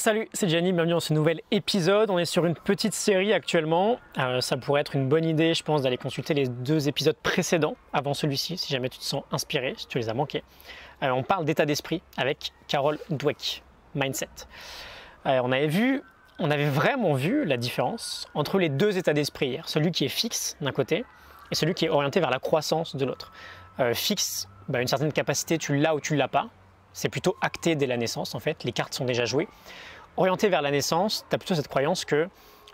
Salut, c'est Gianni, bienvenue dans ce nouvel épisode. On est sur une petite série actuellement. Ça pourrait être une bonne idée, je pense, d'aller consulter les 2 épisodes précédents avant celui-ci, si jamais tu te sens inspiré, si tu les as manqués. On parle d'état d'esprit avec Carol Dweck, Mindset. On avait vraiment vu la différence entre les 2 états d'esprit hier, celui qui est fixe d'un côté et celui qui est orienté vers la croissance de l'autre. Fixe, une certaine capacité, tu l'as ou tu ne l'as pas. C'est plutôt acté dès la naissance en fait, les cartes sont déjà jouées. Orienté vers la naissance, tu as plutôt cette croyance que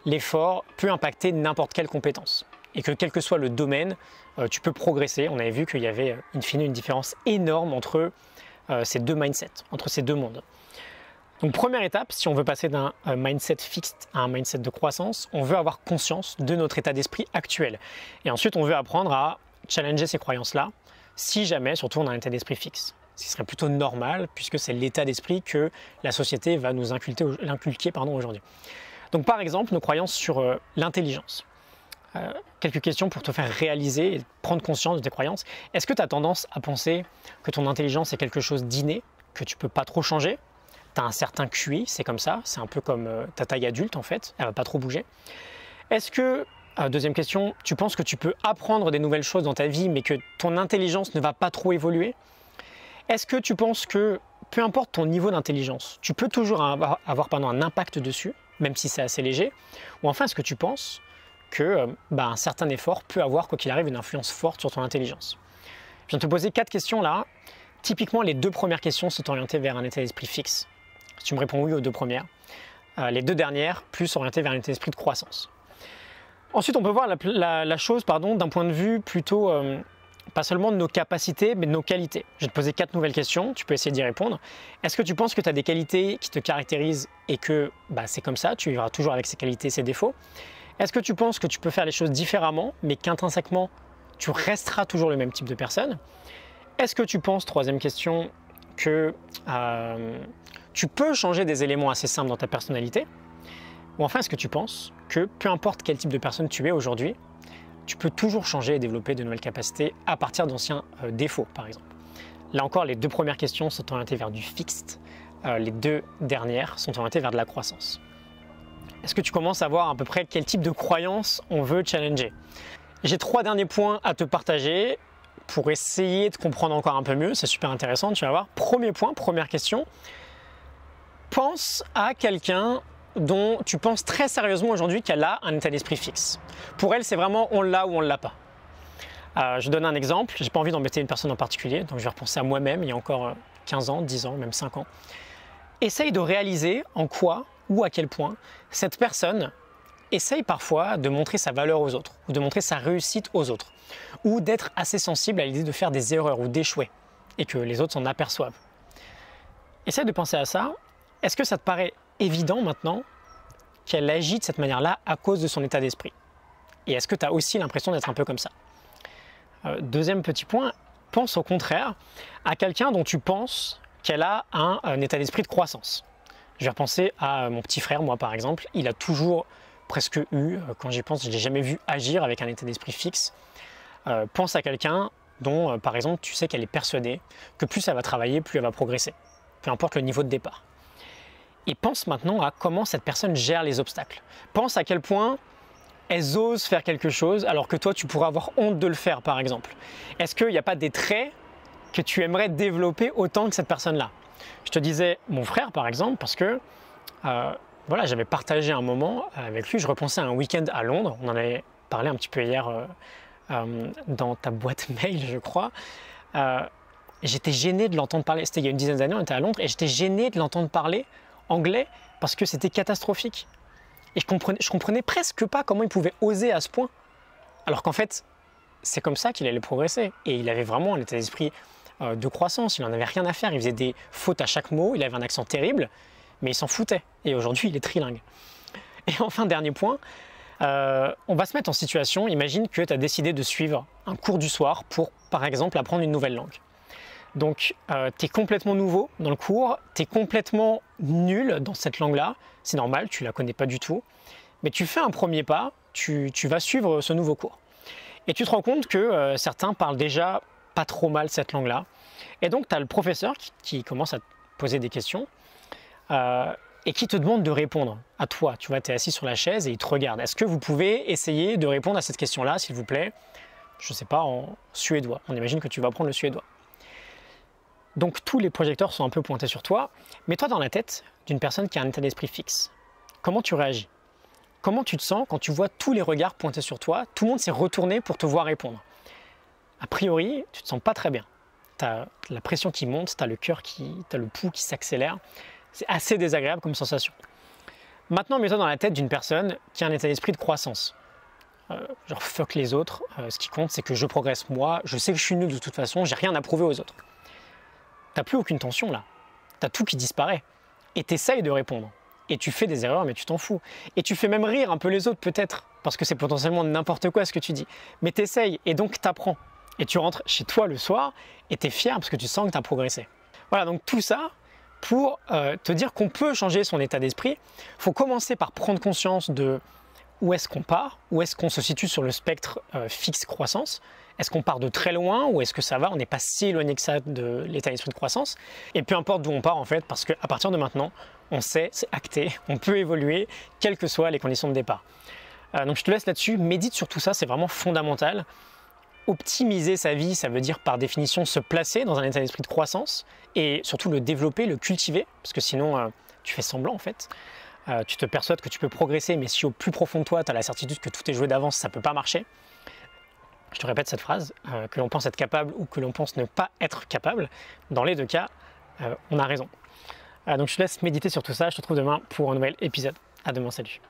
l'effort peut impacter n'importe quelle compétence et que quel que soit le domaine, tu peux progresser. On avait vu qu'il y avait in fine une différence énorme entre ces 2 mindsets, entre ces 2 mondes. Donc première étape, si on veut passer d'un mindset fixe à un mindset de croissance, on veut avoir conscience de notre état d'esprit actuel. Et ensuite, on veut apprendre à challenger ces croyances-là, si jamais, surtout, on a un état d'esprit fixe. Ce qui serait plutôt normal, puisque c'est l'état d'esprit que la société va nous inculquer aujourd'hui. Donc par exemple, nos croyances sur l'intelligence. Quelques questions pour te faire réaliser et prendre conscience de tes croyances. Est-ce que tu as tendance à penser que ton intelligence est quelque chose d'inné, que tu ne peux pas trop changer? Tu as un certain QI, c'est comme ça, c'est un peu comme ta taille adulte en fait, elle ne va pas trop bouger. Est-ce que, deuxième question, tu penses que tu peux apprendre des nouvelles choses dans ta vie, mais que ton intelligence ne va pas trop évoluer? Est-ce que tu penses que, peu importe ton niveau d'intelligence, tu peux toujours avoir un impact dessus, même si c'est assez léger? Ou enfin, est-ce que tu penses que un certain effort peut avoir, quoi qu'il arrive, une influence forte sur ton intelligence? Je viens de te poser 4 questions là. Typiquement, les 2 premières questions sont orientées vers un état d'esprit fixe. Si tu me réponds oui aux 2 premières. Les 2 dernières, plus orientées vers un état d'esprit de croissance. Ensuite, on peut voir la chose d'un point de vue plutôt... pas seulement de nos capacités, mais de nos qualités. Je vais te poser 4 nouvelles questions, tu peux essayer d'y répondre. Est-ce que tu penses que tu as des qualités qui te caractérisent et que c'est comme ça, tu vivras toujours avec ces qualités et ces défauts? Est-ce que tu penses que tu peux faire les choses différemment, mais qu'intrinsèquement, tu resteras toujours le même type de personne? Est-ce que tu penses, troisième question, que tu peux changer des éléments assez simples dans ta personnalité? Ou enfin, est-ce que tu penses que peu importe quel type de personne tu es aujourd'hui, tu peux toujours changer et développer de nouvelles capacités à partir d'anciens défauts, par exemple? Là encore, les 2 premières questions sont orientées vers du fixe. Les 2 dernières sont orientées vers de la croissance. Est-ce que tu commences à voir à peu près quel type de croyance on veut challenger? J'ai 3 derniers points à te partager pour essayer de comprendre encore un peu mieux. C'est super intéressant, tu vas voir. Premier point, première question. Pense à quelqu'un dont tu penses très sérieusement aujourd'hui qu'elle a un état d'esprit fixe. Pour elle, c'est vraiment on l'a ou on ne l'a pas. Je donne un exemple, je n'ai pas envie d'embêter une personne en particulier, donc je vais repenser à moi-même il y a encore 15 ans, 10 ans, même 5 ans. Essaye de réaliser en quoi ou à quel point cette personne essaye parfois de montrer sa valeur aux autres, ou de montrer sa réussite aux autres, ou d'être assez sensible à l'idée de faire des erreurs ou d'échouer, et que les autres s'en aperçoivent. Essaye de penser à ça. Est-ce que ça te paraît évident maintenant qu'elle agit de cette manière-là à cause de son état d'esprit? Et est-ce que tu as aussi l'impression d'être un peu comme ça? Deuxième petit point, pense au contraire à quelqu'un dont tu penses qu'elle a un état d'esprit de croissance. Je vais repenser à mon petit frère, moi par exemple, il a toujours presque eu, quand j'y pense, je ne l'ai jamais vu agir avec un état d'esprit fixe. Pense à quelqu'un dont, par exemple, tu sais qu'elle est persuadée que plus elle va travailler, plus elle va progresser, peu importe le niveau de départ. Et pense maintenant à comment cette personne gère les obstacles. Pense à quel point elles osent faire quelque chose alors que toi, tu pourrais avoir honte de le faire, par exemple. Est-ce qu'il n'y a pas des traits que tu aimerais développer autant que cette personne-là? Je te disais mon frère, par exemple, parce que j'avais partagé un moment avec lui. Je repensais à un week-end à Londres. On en avait parlé un petit peu hier dans ta boîte mail, je crois. J'étais gêné de l'entendre parler. C'était il y a une dizaine d'années, on était à Londres, et j'étais gêné de l'entendre parler anglais parce que c'était catastrophique. Et je comprenais presque pas comment il pouvait oser à ce point. Alors qu'en fait, c'est comme ça qu'il allait progresser. Et il avait vraiment un état d'esprit de croissance. Il n'en avait rien à faire. Il faisait des fautes à chaque mot. Il avait un accent terrible, mais il s'en foutait. Et aujourd'hui, il est trilingue. Et enfin, dernier point, on va se mettre en situation. Imagine que tu as décidé de suivre un cours du soir pour, par exemple, apprendre une nouvelle langue. Donc, tu es complètement nouveau dans le cours, tu es complètement nul dans cette langue-là, c'est normal, tu ne la connais pas du tout, mais tu fais un premier pas, tu vas suivre ce nouveau cours. Et tu te rends compte que certains parlent déjà pas trop mal cette langue-là, et donc tu as le professeur qui commence à te poser des questions, et qui te demande de répondre à toi. Tu vois, tu es assis sur la chaise et il te regarde. Est-ce que vous pouvez essayer de répondre à cette question-là, s'il vous plaît? Je ne sais pas, en suédois. On imagine que tu vas apprendre le suédois. Donc tous les projecteurs sont un peu pointés sur toi. Mets-toi dans la tête d'une personne qui a un état d'esprit fixe. Comment tu réagis? Comment tu te sens quand tu vois tous les regards pointés sur toi? Tout le monde s'est retourné pour te voir répondre. A priori, tu ne te sens pas très bien. Tu as la pression qui monte, tu as le cœur tu as le pouls qui s'accélère. C'est assez désagréable comme sensation. Maintenant, mets-toi dans la tête d'une personne qui a un état d'esprit de croissance. Genre fuck les autres, ce qui compte c'est que je progresse moi, je sais que je suis nul de toute façon, j'ai rien à prouver aux autres. T'as plus aucune tension là, t'as tout qui disparaît. Et t'essayes de répondre. Et tu fais des erreurs mais tu t'en fous. Et tu fais même rire un peu les autres peut-être, parce que c'est potentiellement n'importe quoi ce que tu dis. Mais t'essayes et donc t'apprends. Et tu rentres chez toi le soir et t'es fier parce que tu sens que t'as progressé. Voilà, donc tout ça pour te dire qu'on peut changer son état d'esprit. Il faut commencer par prendre conscience de où est-ce qu'on part, où est-ce qu'on se situe sur le spectre fixe croissance. Est-ce qu'on part de très loin ou est-ce que ça va, on n'est pas si éloigné que ça de l'état d'esprit de croissance. Et peu importe d'où on part en fait, parce qu'à partir de maintenant, on sait, c'est acté, on peut évoluer, quelles que soient les conditions de départ. Donc je te laisse là-dessus, médite sur tout ça, c'est vraiment fondamental. Optimiser sa vie, ça veut dire par définition se placer dans un état d'esprit de croissance et surtout le développer, le cultiver, parce que sinon tu fais semblant en fait. Tu te persuades que tu peux progresser, mais si au plus profond de toi, tu as la certitude que tout est joué d'avance, ça ne peut pas marcher. Je te répète cette phrase, que l'on pense être capable ou que l'on pense ne pas être capable, dans les deux cas, on a raison. Donc je te laisse méditer sur tout ça, je te retrouve demain pour un nouvel épisode. À demain, salut.